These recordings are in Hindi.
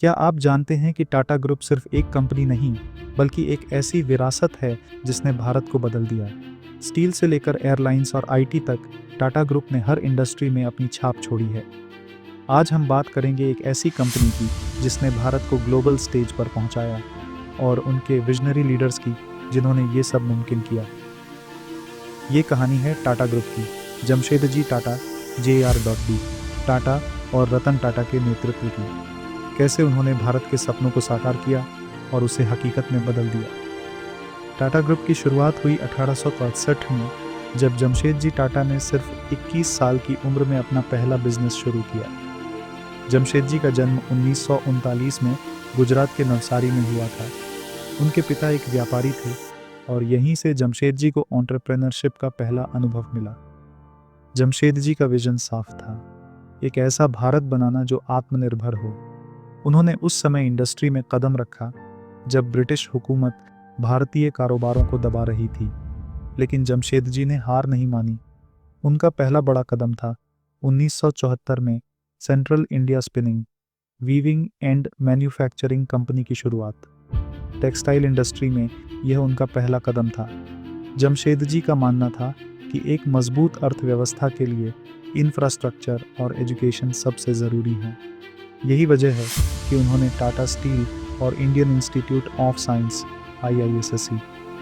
क्या आप जानते हैं कि टाटा ग्रुप सिर्फ एक कंपनी नहीं, बल्कि एक ऐसी विरासत है जिसने भारत को बदल दिया। स्टील से लेकर एयरलाइंस और आईटी तक टाटा ग्रुप ने हर इंडस्ट्री में अपनी छाप छोड़ी है। आज हम बात करेंगे एक ऐसी कंपनी की जिसने भारत को ग्लोबल स्टेज पर पहुंचाया और उनके विजनरी लीडर्स की जिन्होंने ये सब मुमकिन किया। ये कहानी है टाटा ग्रुप की, जमशेदजी टाटा JR.D टाटा और रतन टाटा के नेतृत्व की। कैसे उन्होंने भारत के सपनों को साकार किया और उसे हकीकत में बदल दिया। टाटा ग्रुप की शुरुआत हुई 1863 में, जब जमशेदजी टाटा ने सिर्फ 21 साल की उम्र में अपना पहला बिजनेस शुरू किया। जमशेदजी का जन्म 1939 में गुजरात के नवसारी में हुआ था। उनके पिता एक व्यापारी थे और यहीं से जमशेदजी को एंटरप्रेन्योरशिप का पहला अनुभव मिला। जमशेदजी का विजन साफ था, एक ऐसा भारत बनाना जो आत्मनिर्भर हो। उन्होंने उस समय इंडस्ट्री में कदम रखा जब ब्रिटिश हुकूमत भारतीय कारोबारों को दबा रही थी, लेकिन जमशेदजी ने हार नहीं मानी। उनका पहला बड़ा कदम था 1974 में central India spinning, weaving and manufacturing company की शुरुआत। टेक्सटाइल इंडस्ट्री में यह उनका पहला कदम था। जमशेदजी का मानना था कि एक मजबूत अर्थव्यवस्था के लिए इंफ्रास्ट्रक्चर और एजुकेशन सबसे ज़रूरी है। यही वजह है कि उन्होंने टाटा स्टील और Indian institute of science IISSE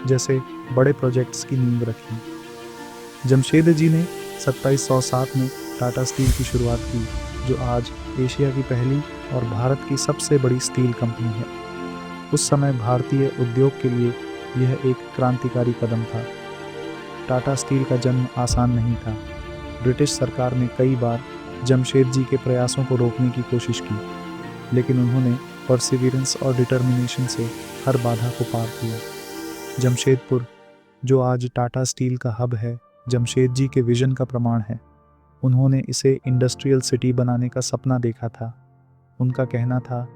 जैसे बड़े प्रोजेक्ट्स की नींव रखी। जमशेदजी ने 2707 में टाटा स्टील की शुरुआत की, जो आज एशिया की पहली और भारत की सबसे बड़ी स्टील कंपनी है। उस समय भारतीय उद्योग के लिए यह एक क्रांतिकारी कदम था। टाटा स्टील का जन्म आसान नहीं था। ब्रिटिश सरकार ने कई बार जमशेदजी के प्रयासों को रोकने की कोशिश की, लेकिन उन्होंने परसिवियरेंस और डिटर्मिनेशन से हर बाधा को पार किया। जमशेदपुर, जो आज टाटा स्टील का हब है, जमशेदजी के विजन का प्रमाण है। उन्होंने इसे इंडस्ट्रियल सिटी बनाने का सपना देखा था। उनका कहना था,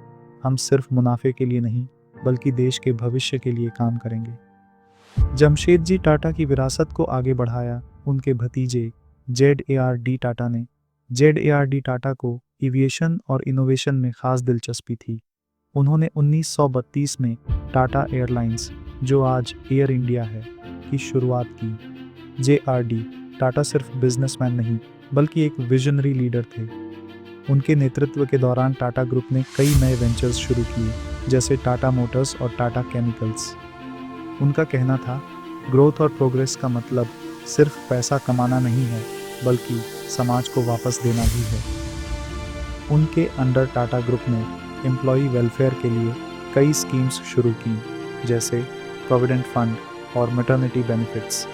हम सिर्फ मुनाफे के लिए नहीं, बल्कि देश के भविष्य के लिए काम करेंगे। जमशेदजी टाटा की विरासत को आगे बढ़ाया उनके भतीजे ZARD टाटा ने। ZARD टाटा को एविएशन और इनोवेशन में खास दिलचस्पी थी। उन्होंने 1932 में टाटा एयरलाइंस, जो आज एयर इंडिया है, की शुरुआत की। JRD टाटा सिर्फ बिजनेसमैन नहीं, बल्कि एक विजनरी लीडर थे। उनके नेतृत्व के दौरान टाटा ग्रुप ने कई नए वेंचर्स शुरू किए, जैसे टाटा मोटर्स और टाटा केमिकल्स। उनका कहना था, ग्रोथ और प्रोग्रेस का मतलब सिर्फ पैसा कमाना नहीं है, बल्कि समाज को वापस देना भी है। उनके अंडर टाटा ग्रुप ने एम्प्लॉई वेलफेयर के लिए कई स्कीम्स शुरू की, जैसे प्रोविडेंट फंड और मैटरनिटी बेनिफिट्स।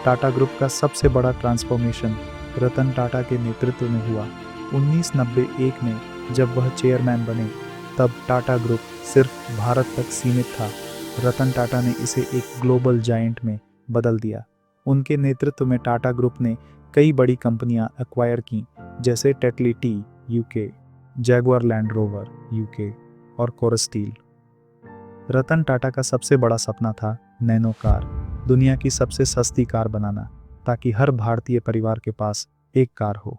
टाटा ग्रुप का सबसे बड़ा ट्रांसफॉर्मेशन रतन टाटा के नेतृत्व में हुआ। 1991 में जब वह चेयरमैन बने, तब टाटा ग्रुप सिर्फ भारत तक सीमित था। रतन टाटा ने इसे एक ग्लोबल जायंट में बदल दिया। उनके नेतृत्व में टाटा ग्रुप ने कई बड़ी कंपनियां एक्वायर की, जैसे Tetley tea UK, Jaguar land rover UK और कोरस स्टील। रतन टाटा का सबसे बड़ा सपना था नैनो कार, दुनिया की सबसे सस्ती कार बनाना, ताकि हर भारतीय परिवार के पास एक कार हो।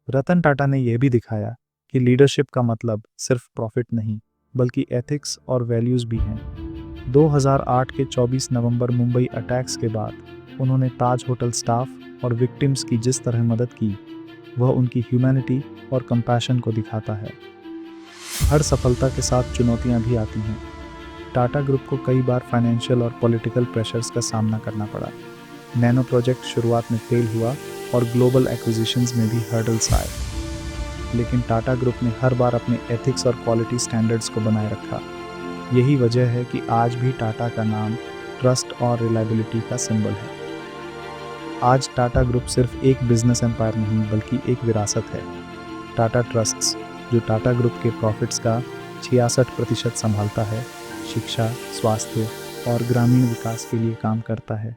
रतन टाटा ने यह भी दिखाया कि लीडरशिप का मतलब सिर्फ प्रॉफिट नहीं, बल्कि एथिक्स और वैल्यूज़ भी हैं। 2008 के 24 नवंबर मुंबई अटैक्स के बाद उन्होंने ताज होटल स्टाफ और विक्टिम्स की जिस तरह मदद की, वह उनकी ह्यूमैनिटी और कंपैशन को दिखाता है। हर सफलता के साथ चुनौतियां भी आती हैं। टाटा ग्रुप को कई बार फाइनेंशियल और पॉलिटिकल प्रेशर्स का सामना करना पड़ा। नैनो प्रोजेक्ट शुरुआत में फेल हुआ और ग्लोबल एक्विजिशंस में भी हर्डल्स आए, लेकिन टाटा ग्रुप ने हर बार अपने एथिक्स और क्वालिटी स्टैंडर्ड्स को बनाए रखा। यही वजह है कि आज भी टाटा का नाम ट्रस्ट और रिलायबिलिटी का सिंबल है। आज टाटा ग्रुप सिर्फ एक बिजनेस एम्पायर नहीं, बल्कि एक विरासत है। टाटा ट्रस्ट्स, जो टाटा ग्रुप के प्रॉफिट्स का 66% संभालता है, शिक्षा, स्वास्थ्य और ग्रामीण विकास के लिए काम करता है।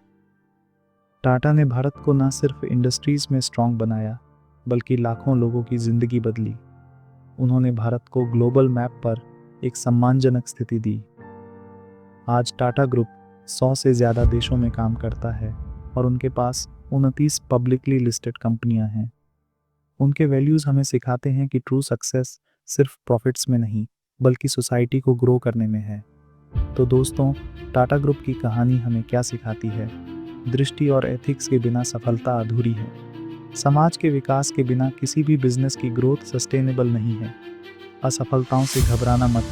टाटा ने भारत को न सिर्फ इंडस्ट्रीज में स्ट्रॉन्ग बनाया, बल्कि लाखों लोगों की जिंदगी बदली। उन्होंने भारत को ग्लोबल मैप पर एक सम्मानजनक स्थिति दी। आज टाटा ग्रुप 100 से ज़्यादा देशों में काम करता है और उनके पास 29 पब्लिकली लिस्टेड कंपनियां हैं। उनके वैल्यूज़ हमें सिखाते हैं कि ट्रू सक्सेस सिर्फ प्रॉफिट्स में नहीं बल्कि सोसाइटी को ग्रो करने में है। तो दोस्तों, टाटा ग्रुप की कहानी हमें क्या सिखाती है? दृष्टि और एथिक्स के बिना सफलता अधूरी है। समाज के विकास के बिना किसी भी बिजनेस की ग्रोथ सस्टेनेबल नहीं है। असफलताओं से घबराना मत।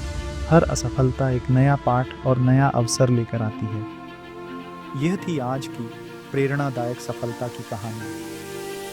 हर असफलता एक नया पाठ और नया अवसर लेकर आती है। यह थी आज की प्रेरणादायक सफलता की कहानी।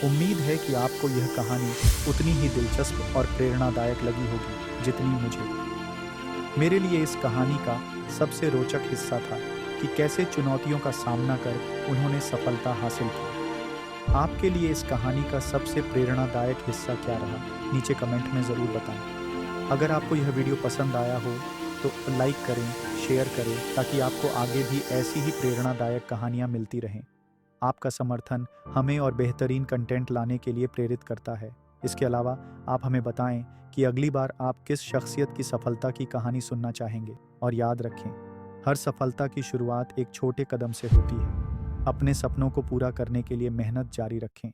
उम्मीद है कि आपको यह कहानी उतनी ही दिलचस्प और प्रेरणादायक लगी होगी जितनी मुझे। मेरे लिए इस कहानी का सबसे रोचक हिस्सा था कि कैसे चुनौतियों का सामना कर उन्होंने सफलता हासिल की। आपके लिए इस कहानी का सबसे प्रेरणादायक हिस्सा क्या रहा? नीचे कमेंट में ज़रूर बताएं। अगर आपको यह वीडियो पसंद आया हो तो लाइक करें, शेयर करें ताकि आपको आगे भी ऐसी ही प्रेरणादायक कहानियाँ मिलती रहें। आपका समर्थन हमें और बेहतरीन कंटेंट लाने के लिए प्रेरित करता है। इसके अलावा आप हमें बताएं कि अगली बार आप किस शख्सियत की सफलता की कहानी सुनना चाहेंगे। और याद रखें, हर सफलता की शुरुआत एक छोटे कदम से होती है। अपने सपनों को पूरा करने के लिए मेहनत जारी रखें।